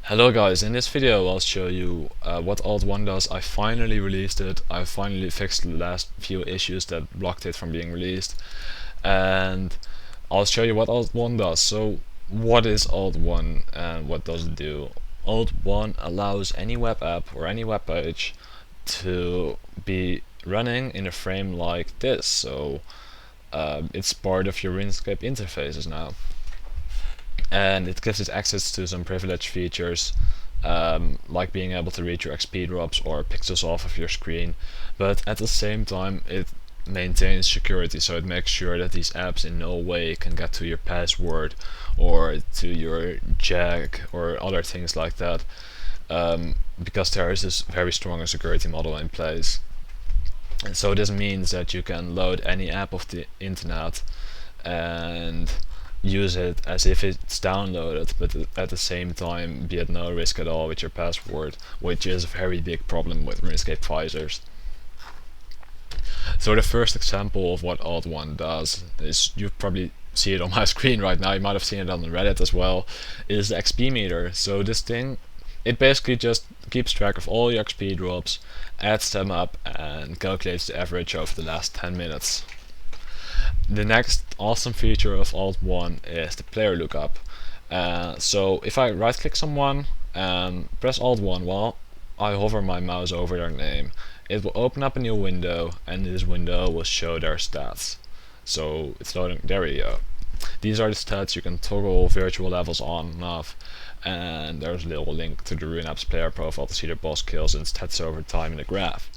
Hello guys, in this video I'll show you what Alt1 does. I finally released it. I finally fixed the last few issues that blocked it from being released, and I'll show you what Alt1 does. So what is Alt1 and what does it do? Alt1 allows any web app or any web page to be running in a frame like this. So it's part of your Runescape interfaces now, and it gives it access to some privileged features, like being able to read your XP drops or pixels off of your screen, but at the same time it maintains security, so it makes sure that these apps in no way can get to your password or to your jack or other things like that, because there is this very strong security model in place. And so this means that you can load any app of the internet and use it as if it's downloaded, but at the same time be at no risk at all with your password, which is a very big problem with RuneScape visors. So the first example of what Alt1 does is, you probably see it on my screen right now, you might have seen it on Reddit as well, is the XP meter. So this thing, it basically just keeps track of all your XP drops, adds them up, and calculates the average over the last 10 minutes. The next awesome feature of Alt1 is the player lookup. So if I right click someone and press Alt1 while I hover my mouse over their name, it will open up a new window, and this window will show their stats. So it's loading, there we go. These are the stats. You can toggle virtual levels on and off, and there's a little link to the Rune app's player profile to see their boss kills and stats over time in the graph.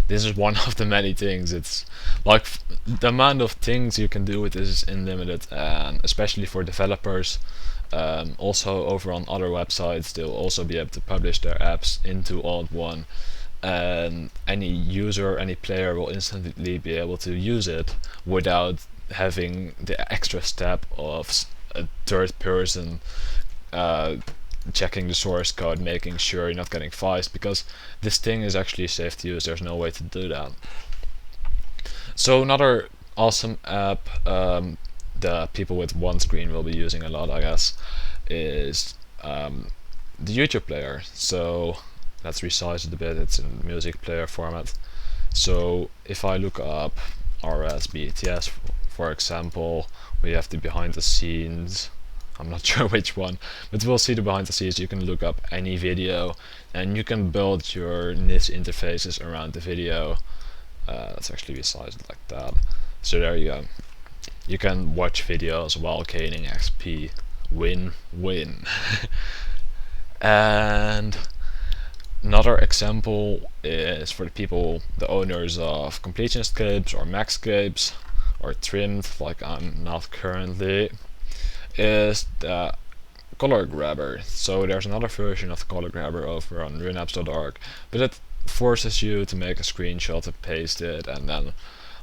This is one of the many things. It's like the amount of things you can do with this is unlimited, and especially for developers. Also over on other websites, they'll also be able to publish their apps into Alt1, and any user, any player will instantly be able to use it without having the extra step of a third person checking the source code, making sure you're not getting files, because this thing is actually safe to use. There's no way to do that. So another awesome app that people with one screen will be using a lot, I guess, is the YouTube player. So let's resize it a bit. It's in music player format. So if I look up RSBTS, for example, we have the behind the scenes. I'm not sure which one, but we'll see the behind the scenes. You can look up any video and you can build your NIS interfaces around the video. Let's actually resize it like that. So there you go. You can watch videos while gaining XP. Win-win. And another example is for the people, the owners of Completionescapes or Maxscapes or Trimmed, like I'm not currently, is the color grabber. So there's another version of the color grabber over on runeapps.org, but it forces you to make a screenshot and paste it and then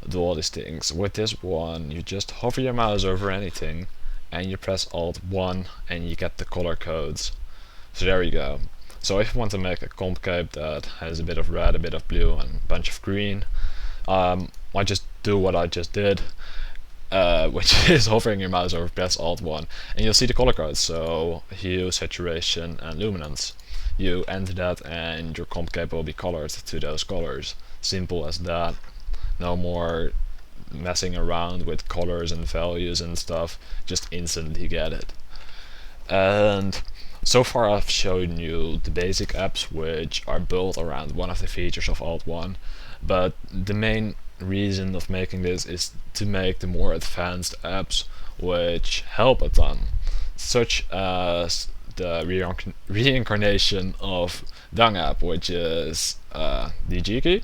do all these things. With this one, you just hover your mouse over anything and you press Alt1 and you get the color codes. So there you go. So if you want to make a comp cape that has a bit of red, a bit of blue, and a bunch of green, I just do what I just did, which is hovering your mouse over, press Alt1, and you'll see the color codes. So hue, saturation, and luminance. You enter that and your comp cape will be colored to those colors. Simple as that. No more messing around with colors and values and stuff. Just instantly get it. And so far I've shown you the basic apps which are built around one of the features of Alt1, but the main reason of making this is to make the more advanced apps which help a ton, such as the reincarnation of Dung app, which is DG key.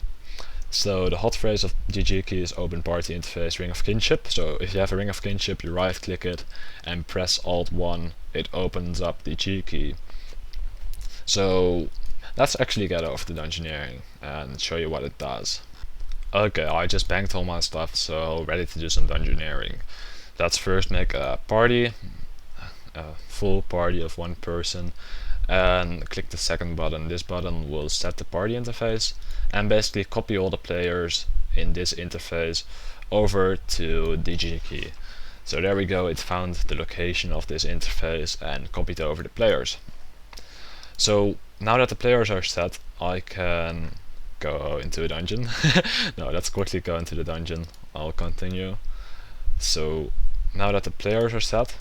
So the hot phrase of DG key is open party interface ring of kinship. So if you have a ring of kinship, you right click it and press Alt1, it opens up the G key. So let's actually get off the dungeoneering and show you what it does. Okay, I just banked all my stuff, so ready to do some dungeoneering. Let's first make a party, a full party of one person, and click the second button. This button will set the party interface and basically copy all the players in this interface over to DG key. So there we go, it found the location of this interface and copied over the players. So now that the players are set, I can go into a dungeon. No, let's quickly go into the dungeon. I'll continue. So now that the players are set,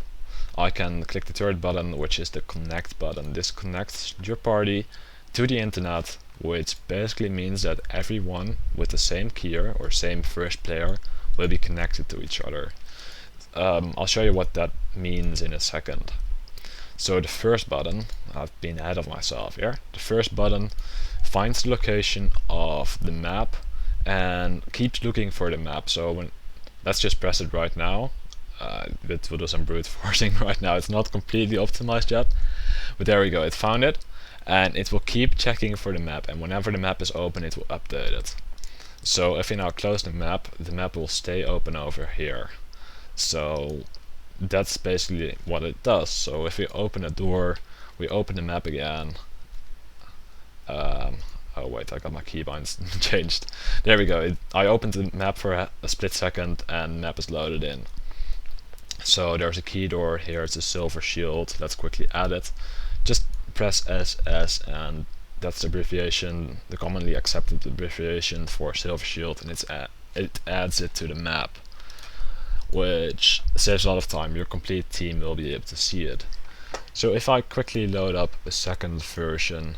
I can click the third button, which is the connect button. This connects your party to the internet, which basically means that everyone with the same keyer or same first player will be connected to each other. I'll show you what that means in a second. So the first button, I've been ahead of myself here, the first button finds the location of the map and keeps looking for the map. So let's just press it right now. It will do some brute forcing right now. It's not completely optimized yet, but there we go, it found it, and it will keep checking for the map, and whenever the map is open it will update it. So if we now close the map will stay open over here. So that's basically what it does. So if we open a door, we open the map again. Oh wait, I got my keybinds changed. There we go. I opened the map for a split second and the map is loaded in. So there's a key door here, it's a silver shield. Let's quickly add it. Just press SS and that's the abbreviation, the commonly accepted abbreviation for silver shield, and it adds it to the map, which saves a lot of time. Your complete team will be able to see it. So if I quickly load up a second version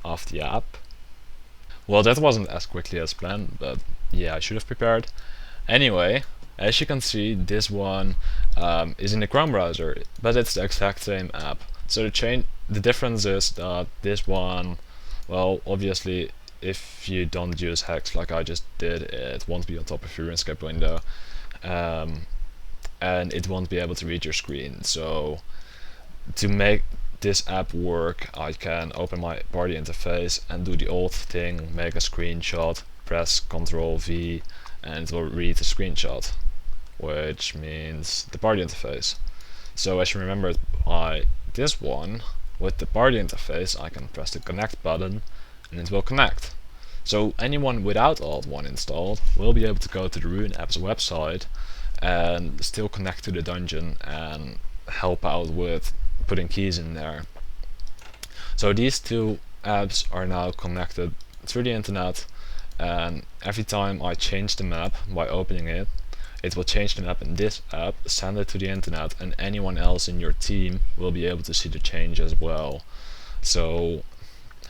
of the app, well, that wasn't as quickly as planned, but yeah, I should have prepared. Anyway, as you can see, this one is in the Chrome browser, but it's the exact same app. So the difference is that this one, well, obviously, if you don't use Hex like I just did, it won't be on top of your Runescape window, and it won't be able to read your screen. So to make this app work, I can open my party interface and do the old thing, make a screenshot, press Ctrl V, and it will read the screenshot, which means the party interface. So as you remember by this one, with the party interface I can press the connect button and it will connect. So anyone without Alt1 installed will be able to go to the Rune app's website and still connect to the dungeon and help out with putting keys in there. So these two apps are now connected through the internet, and every time I change the map by opening it, it will change the map in this app, send it to the internet, and anyone else in your team will be able to see the change as well. So,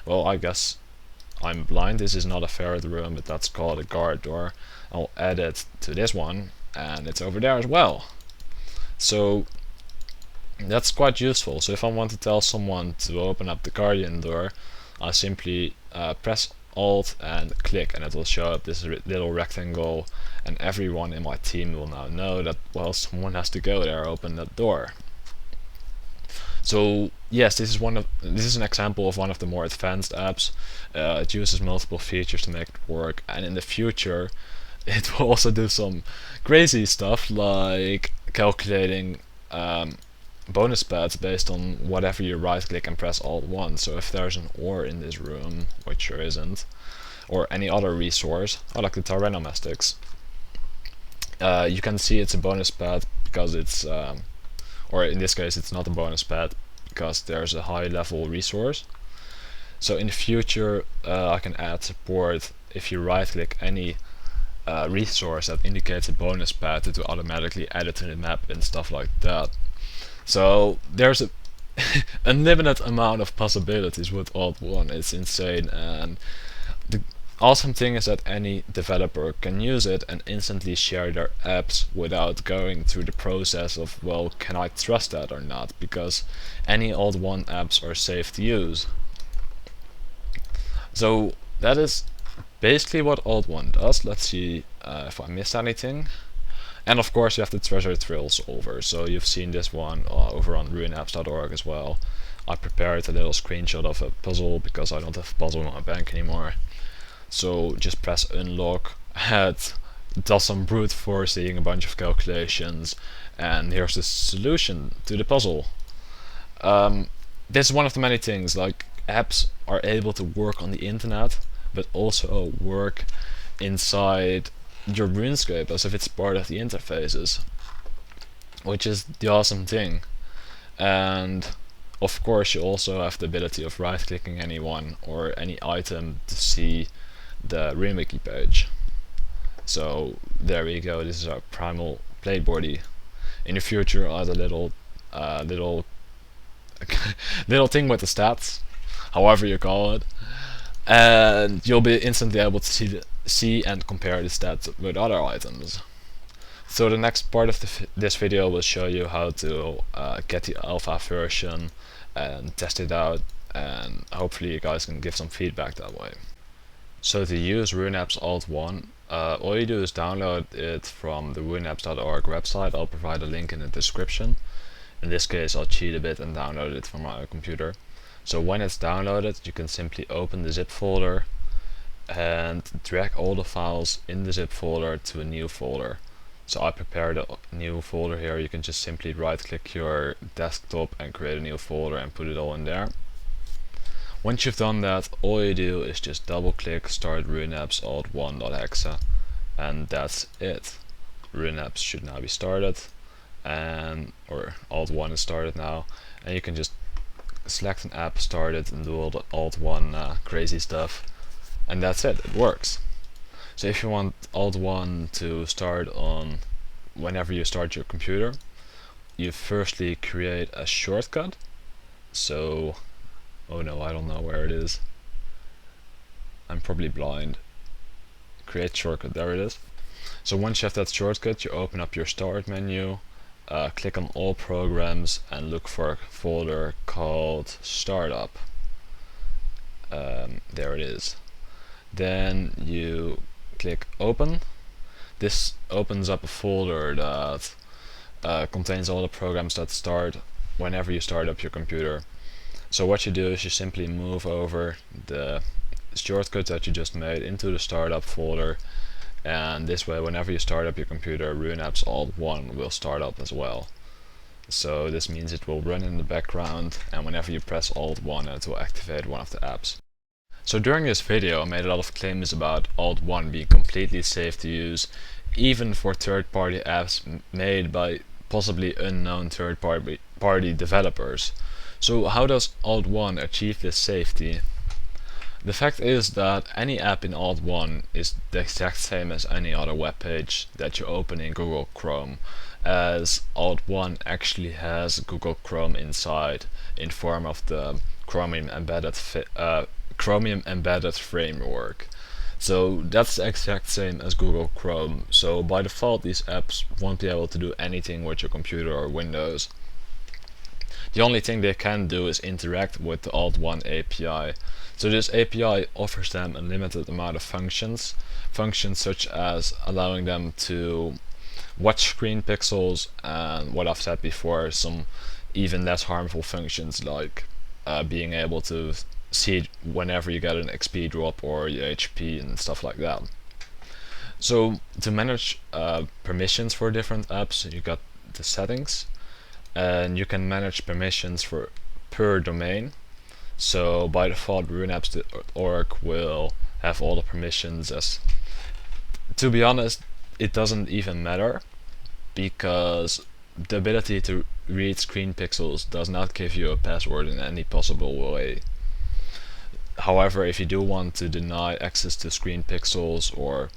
well, I guess I'm blind, this is not a ferret room, but that's called a guard door. I'll add it to this one, and it's over there as well. So that's quite useful. So if I want to tell someone to open up the Guardian door, I simply press Alt and click, and it will show up this little rectangle, and everyone in my team will now know that, well, someone has to go there, open that door. So yes, this is an example of one of the more advanced apps. It uses multiple features to make it work, and in the future it will also do some crazy stuff like calculating bonus pads based on whatever you right click and press Alt1. So if there's an ore in this room, which there isn't, or any other resource, like the Tyrannomastics, you can see it's a bonus pad because it's or in this case it's not a bonus pad because there's a high level resource. So in the future I can add support. If you right click any resource that indicates a bonus pad, it will automatically add it to the map and stuff like that. So there's a unlimited amount of possibilities with Alt1. It's insane, and the awesome thing is that any developer can use it and instantly share their apps without going through the process of, well, can I trust that or not, because any Alt1 apps are safe to use. So that is basically what Alt1 does. Let's see if I missed anything. And of course you have the treasure trail solver, so you've seen this one over on runeapps.org as well. I prepared a little screenshot of a puzzle because I don't have a puzzle in my bank anymore. So just press unlock, it does some brute forcing, a bunch of calculations, and here's the solution to the puzzle. This is one of the many things, like apps are able to work on the internet, but also work inside your RuneScape as if it's part of the interfaces. which is the awesome thing. And of course you also have the ability of right clicking anyone or any item to see the RuneWiki page. So there we go, this is our primal plate body. In the future I'll add a little little thing with the stats, however you call it, and you'll be instantly able to see and compare the stats with other items. So the next part of this video will show you how to get the alpha version and test it out, and hopefully you guys can give some feedback that way. So to use RuneApps Alt1, all you do is download it from the runeapps.org website. I'll provide a link in the description. In this case I'll cheat a bit and download it from my computer. So when it's downloaded, you can simply open the zip folder and drag all the files in the zip folder to a new folder. So I prepared a new folder here. You can just simply right click your desktop and create a new folder and put it all in there. Once you've done that, all you do is just double click start runeapps alt1.exe, and that's it. Runeapps should now be started, and or alt1 is started now, and you can just select an app, start it, and do all the alt1 crazy stuff, and that's it. It works. So if you want Alt1 to start on whenever you start your computer, you firstly create a shortcut. So, oh no, I don't know where it is. I'm probably blind. Create shortcut, there it is. So once you have that shortcut, you open up your start menu, click on all programs and look for a folder called startup. There it is. Then you click open. This opens up a folder that contains all the programs that start whenever you start up your computer. So what you do is you simply move over the shortcut that you just made into the startup folder, and this way whenever you start up your computer, RuneApps Alt1 will start up as well. So this means it will run in the background, and whenever you press Alt1 it will activate one of the apps. So during this video I made a lot of claims about Alt1 being completely safe to use, even for third-party apps made by possibly unknown third-party developers. So how does Alt1 achieve this safety? The fact is that any app in Alt1 is the exact same as any other web page that you open in Google Chrome, as Alt1 actually has Google Chrome inside in form of the Chromium embedded framework. So that's the exact same as Google Chrome. So by default these apps won't be able to do anything with your computer or Windows. The only thing they can do is interact with the Alt1 API. So this API offers them a limited amount of functions such as allowing them to watch screen pixels, and what I've said before, some even less harmful functions like being able to see whenever you get an XP drop or your HP and stuff like that. So to manage permissions for different apps, you got the settings, and you can manage permissions for per domain. So by default runeapps.org will have all the permissions. As to be honest, it doesn't even matter, because the ability to read screen pixels does not give you a password in any possible way. However, if you do want to deny access to screen pixels or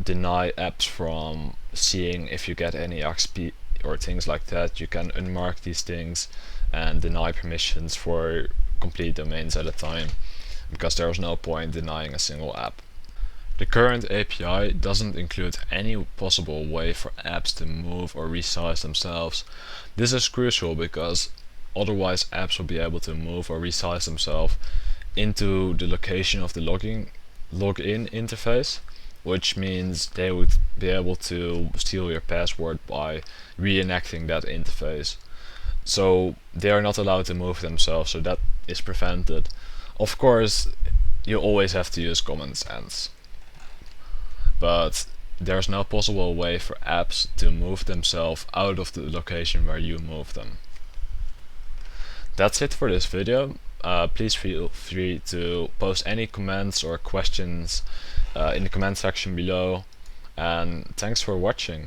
deny apps from seeing if you get any XP or things like that, you can unmark these things and deny permissions for complete domains at a time, because there is no point denying a single app. The current API doesn't include any possible way for apps to move or resize themselves. This is crucial because otherwise apps will be able to move or resize themselves into the location of the login interface, which means they would be able to steal your password by reenacting that interface. So they are not allowed to move themselves, so that is prevented. Of course, you always have to use common sense, but there's no possible way for apps to move themselves out of the location where you move them. That's it for this video. Please feel free to post any comments or questions in the comment section below, and thanks for watching.